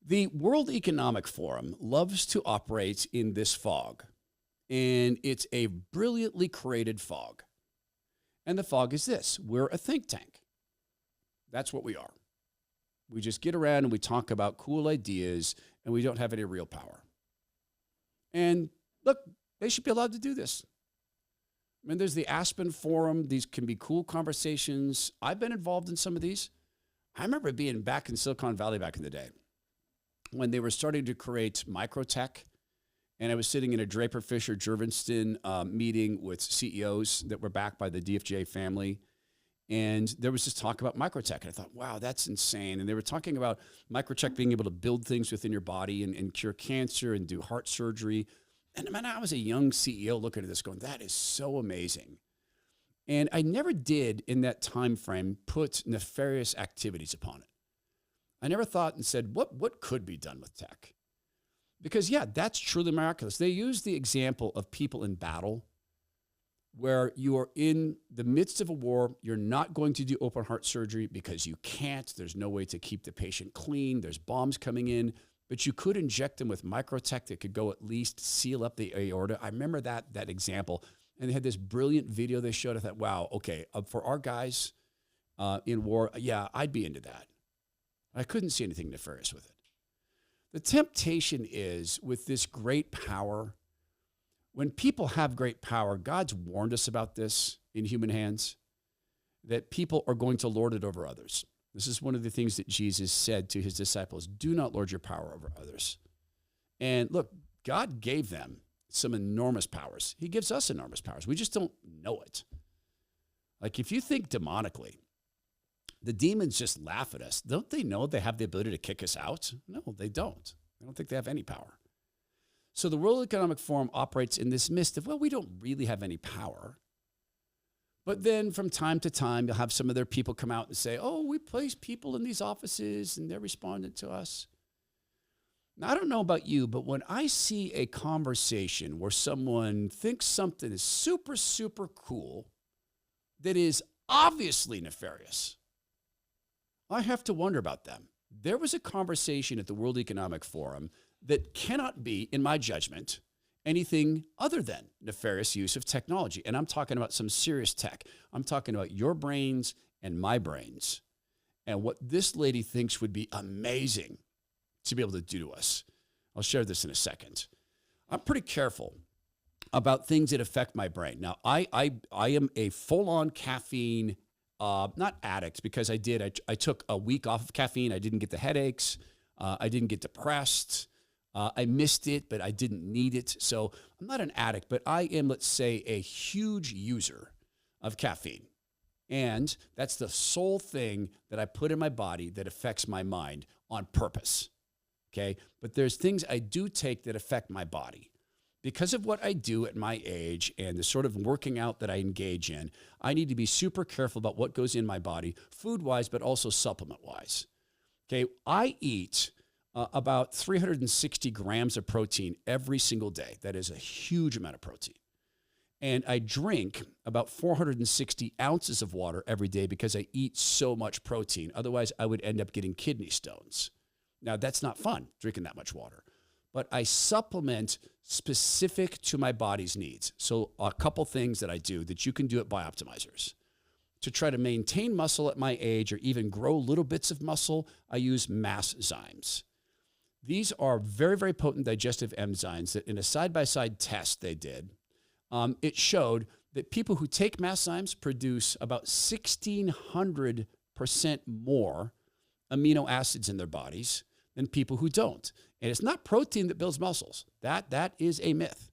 The World Economic Forum loves to operate in this fog, and it's a brilliantly created fog. And the fog is this: we're a think tank. That's what we are. We just get around and we talk about cool ideas, and we don't have any real power. And look, they should be allowed to do this. I mean, there's the Aspen Forum. These can be cool conversations. I've been involved in some of these. I remember being back in Silicon Valley back in the day when they were starting to create microtech. And I was sitting in a Draper Fisher Jurvenstein meeting with CEOs that were backed by the DFJ family. And there was this talk about microtech. And I thought, wow, that's insane. And they were talking about microtech being able to build things within your body and cure cancer and do heart surgery. And man, I was a young CEO looking at this going, that is so amazing. And I never did in that time frame put nefarious activities upon it. I never thought and said, what could be done with tech? Because, yeah, that's truly miraculous. They use the example of people in battle where you are in the midst of a war. You're not going to do open heart surgery because you can't. There's no way to keep the patient clean. There's bombs coming in. But you could inject them with microtech that could go at least seal up the aorta. I remember that example. And they had this brilliant video they showed. I thought, wow, okay, for our guys in war, yeah, I'd be into that. I couldn't see anything nefarious with it. The temptation is with this great power, when people have great power, God's warned us about this in human hands, that people are going to lord it over others. This is one of the things that Jesus said to his disciples: do not lord your power over others. And look, God gave them some enormous powers. He gives us enormous powers. We just don't know it. Like if you think demonically, the demons just laugh at us. Don't they know they have the ability to kick us out? No, they don't. I don't think they have any power. So the World Economic Forum operates in this mist of, well, we don't really have any power. But then from time to time, you'll have some of their people come out and say, oh, we place people in these offices and they're responding to us. Now, I don't know about you, but when I see a conversation where someone thinks something is super, super cool that is obviously nefarious, I have to wonder about them. There was a conversation at the World Economic Forum that cannot be, in my judgment, anything other than nefarious use of technology. And I'm talking about some serious tech. I'm talking about your brains and my brains and what this lady thinks would be amazing to be able to do to us. I'll share this in a second. I'm pretty careful about things that affect my brain. Now, I am a full-on caffeine not addict, because I took a week off of caffeine. I didn't get the headaches. I didn't get depressed. I missed it, but I didn't need it. So I'm not an addict, but I am, let's say, a huge user of caffeine. And that's the sole thing that I put in my body that affects my mind on purpose. Okay? But there's things I do take that affect my body. Because of what I do at my age and the sort of working out that I engage in, I need to be super careful about what goes in my body, food-wise, but also supplement-wise. Okay, I eat about 360 grams of protein every single day. That is a huge amount of protein. And I drink about 460 ounces of water every day because I eat so much protein. Otherwise, I would end up getting kidney stones. Now, that's not fun, drinking that much water. But I supplement specific to my body's needs. So a couple things that I do that you can do at Bioptimizers. To try to maintain muscle at my age or even grow little bits of muscle, I use Masszymes. These are very, very potent digestive enzymes that in a side-by-side test they did, it showed that people who take Masszymes produce about 1,600% more amino acids in their bodies than people who don't. And it's not protein that builds muscles. That is a myth.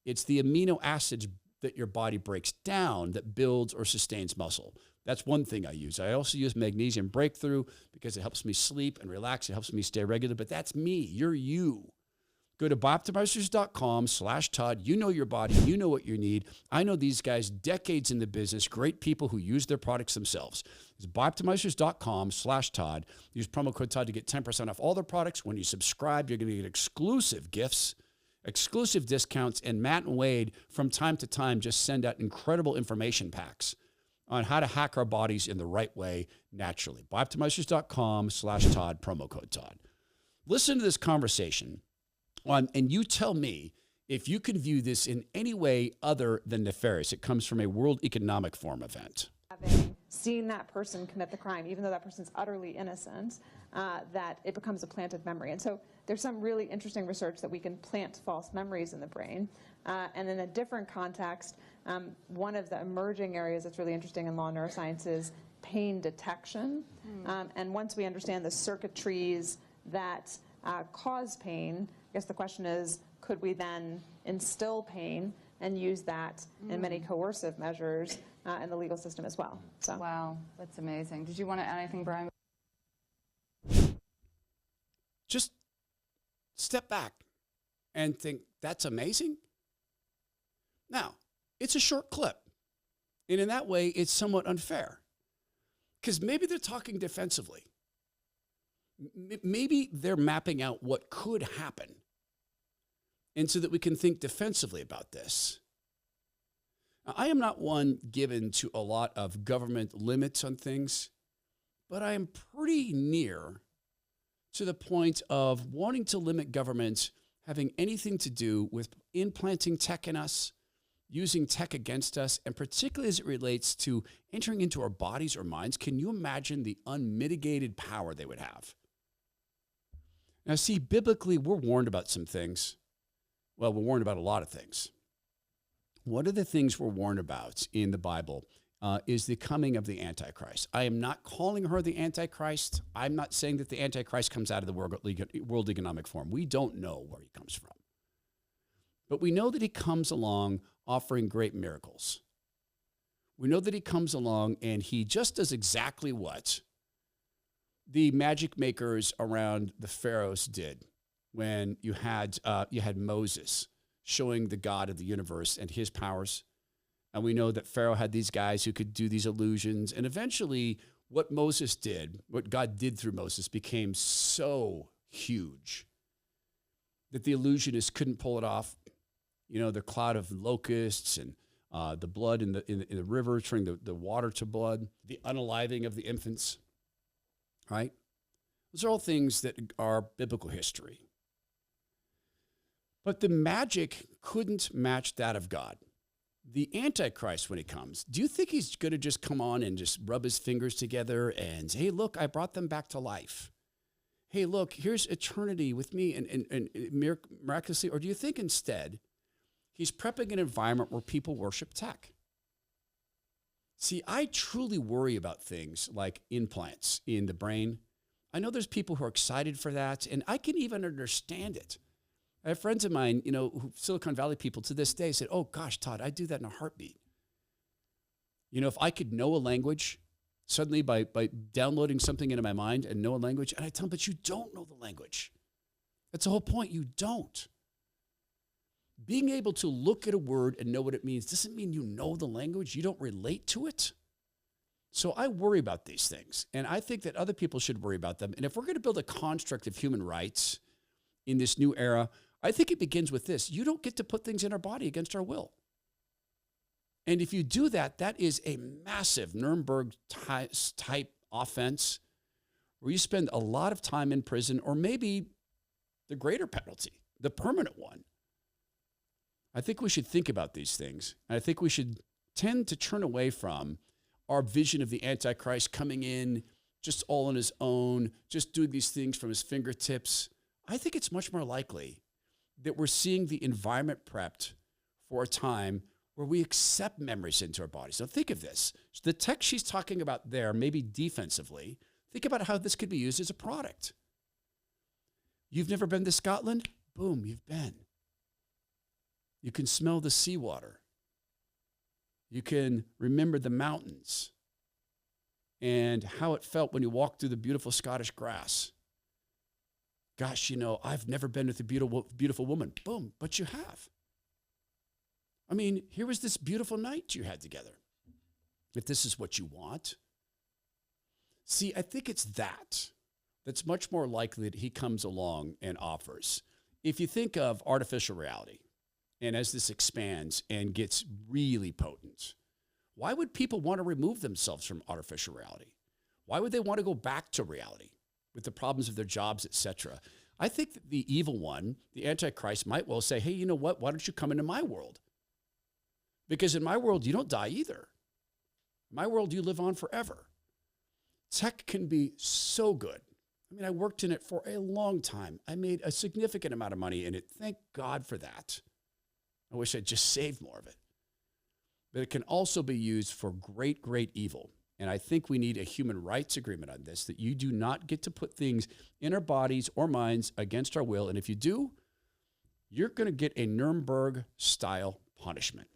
It's the amino acids that your body breaks down that builds or sustains muscle. That's one thing I use. I also use Magnesium Breakthrough because it helps me sleep and relax. It helps me stay regular, but that's me. You're you. Go to bioptimizers.com/Todd. You know your body. You know what you need. I know these guys, decades in the business, great people who use their products themselves. It's bioptimizers.com/Todd. Use promo code Todd to get 10% off all their products. When you subscribe, you're going to get exclusive gifts, exclusive discounts, and Matt and Wade from time to time just send out incredible information packs on how to hack our bodies in the right way naturally. Bioptimizers.com/Todd, promo code Todd. Listen to this conversation and you tell me if you can view this in any way other than nefarious. It comes from a World Economic Forum event. Having seen that person commit the crime, even though that person's utterly innocent, that it becomes a planted memory. And so there's some really interesting research that we can plant false memories in the brain. And in a different context, one of the emerging areas that's really interesting in law neuroscience is pain detection. And once we understand the circuitries that cause pain, I guess the question is, could we then instill pain and use that in many coercive measures in the legal system as well? So. Wow, that's amazing. Did you want to add anything, Brian? Just step back and think, that's amazing. Now, it's a short clip. And in that way, it's somewhat unfair. Because maybe they're talking defensively. Maybe they're mapping out what could happen. And so that we can think defensively about this. Now, I am not one given to a lot of government limits on things, but I am pretty near to the point of wanting to limit government having anything to do with implanting tech in us, using tech against us, and particularly as it relates to entering into our bodies or minds. Can you imagine the unmitigated power they would have? Now, see, biblically, we're warned about some things. Well, we're warned about a lot of things. One of the things we're warned about in the Bible is the coming of the Antichrist. I am not calling her the Antichrist. I'm not saying that the Antichrist comes out of the World Economic Forum. We don't know where he comes from. But we know that he comes along offering great miracles. We know that he comes along and he just does exactly what the magic makers around the pharaohs did when you had Moses showing the God of the universe and his powers. And we know that Pharaoh had these guys who could do these illusions. And eventually what Moses did, what God did through Moses, became so huge that the illusionists couldn't pull it off. You know, the cloud of locusts and the blood in the river, turning the water to blood, the unaliving of the infants, right? Those are all things that are biblical history. But the magic couldn't match that of God. The Antichrist, when he comes, do you think he's going to just come on and just rub his fingers together and say, hey, look, I brought them back to life. Hey, look, here's eternity with me and miraculously? Or do you think instead he's prepping an environment where people worship tech? See, I truly worry about things like implants in the brain. I know there's people who are excited for that, and I can even understand it. I have friends of mine, you know, Silicon Valley people to this day said, oh gosh, Todd, I'd do that in a heartbeat. You know, if I could know a language suddenly by downloading something into my mind and know a language, and I tell them, but you don't know the language. That's the whole point. You don't. Being able to look at a word and know what it means doesn't mean you know the language. You don't relate to it. So I worry about these things, and I think that other people should worry about them. And if we're going to build a construct of human rights in this new era, I think it begins with this. You don't get to put things in our body against our will. And if you do that, that is a massive Nuremberg type offense where you spend a lot of time in prison, or maybe the greater penalty, the permanent one. I think we should think about these things. And I think we should tend to turn away from our vision of the Antichrist coming in just all on his own, just doing these things from his fingertips. I think it's much more likely that we're seeing the environment prepped for a time where we accept memories into our bodies. Now think of this. The tech she's talking about there, maybe defensively, think about how this could be used as a product. You've never been to Scotland? Boom, you've been. You can smell the seawater. You can remember the mountains and how it felt when you walked through the beautiful Scottish grass. Gosh, you know, I've never been with a beautiful woman. Boom, but you have. I mean, here was this beautiful night you had together. If this is what you want. See, I think it's that's much more likely that he comes along and offers. If you think of artificial reality, and as this expands and gets really potent, why would people want to remove themselves from artificial reality? Why would they want to go back to reality with the problems of their jobs, et cetera? I think that the evil one, the Antichrist, might well say, hey, you know what? Why don't you come into my world? Because in my world, you don't die either. In my world, you live on forever. Tech can be so good. I mean, I worked in it for a long time. I made a significant amount of money in it. Thank God for that. I wish I'd just saved more of it. But it can also be used for great, great evil. And I think we need a human rights agreement on this, that you do not get to put things in our bodies or minds against our will. And if you do, you're going to get a Nuremberg-style punishment.